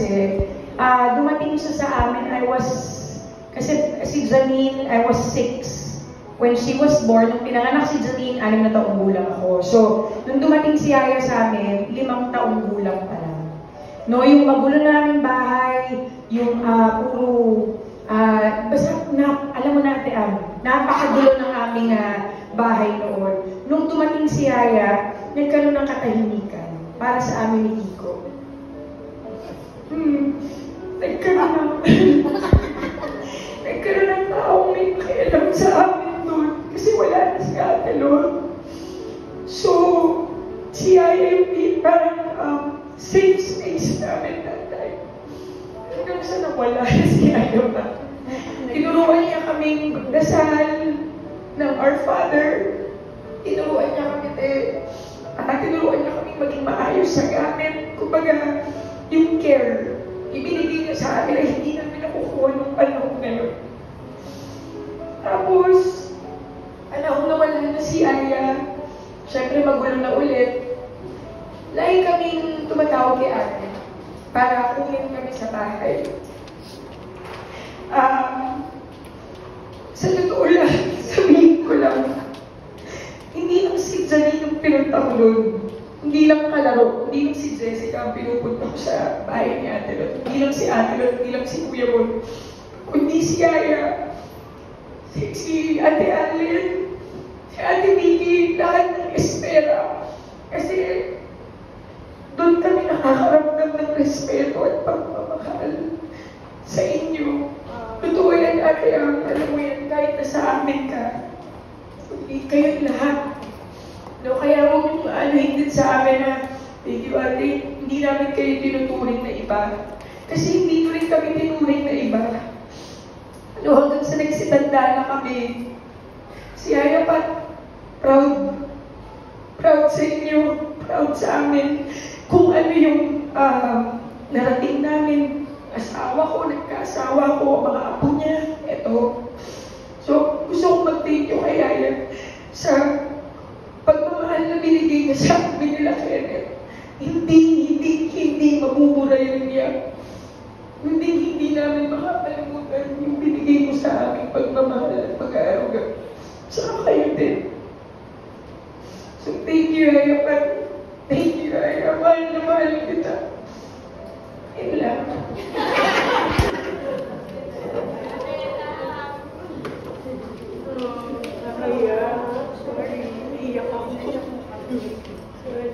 kasi, dumating siya sa amin, kasi si Janine, I was 6. When she was born, nung pinanganak si Janine, 6 na taong gulang ako. So, nung dumating si Yaya sa amin, 5 taong gulang pa lang. No, yung magulo na naming bahay, yung basta, alam mo na, napakagulo ng aming bahay noon. Nung dumating si Yaya, nagkaroon ng katahimikan para sa amin ni Kiko. Nagkaroon ng taong may pakialam sa amin doon kasi wala na si Ate Lord. So, si Yaya yung parang safe space namin that time. Hanggang sa nawala na si Yaya pa. Tinuruan niya kaming dasal ng Our Father. Tinuruan niya kaming maging maayos sa gamit. Kumbaga, yung care, ibinigay niya sa amin ay hindi namin nakukuha nung panahon na yun. Tapos, alam na wala na si Aya. Siyempre, magulo na ulit. Lagi kaming tumatawag kay Ate para kunin kami sa bahay. Sa totoo lang, sabihin ko lang, hindi lang si Janine yung pinunta ko doon. Hindi lang kalaro, hindi lang si Jessica ang pinupunta ko sa bahay ni Ate Lot. Hindi lang si Ate Lot, hindi lang si Kuya Bon. Kundi si Yaya, si Ate Allen, si Ate Vicky, lahat ng espera. Kasi doon kami nakakaramdam ng respeto at pagmamahal sa inyo. Totoo yan, Ate Ang, alam mo yan, kahit nasa amin ka, hindi kayong lahat. No, kaya huwag yung din sa amin na, thank you, Ate, hindi namin kayo tinuturing na iba. Kasi hindi rin kami tinuring na iba. Ano, hanggang sa nagsitanda na kami, si Yaya pa, proud sa inyo, proud sa amin, kung ano yung narating namin. Asawa ko, nagkaasawa ko, mga apo niya, eto. So, gusto kong mag-thank you kay Yaya sa pagmamahal na binigay niya sa amin nila Kenneth. Hindi mabubura yun niya. Hindi namin makakalimutan yung binigay mo sa aming pagmamahal at pag-aaruga. Saka kayo din. So, thank you, Yaya. Thank you, Yaya. Mahal na mahal kita. Yun lang. Sorry. Iiyak ako. Sorry.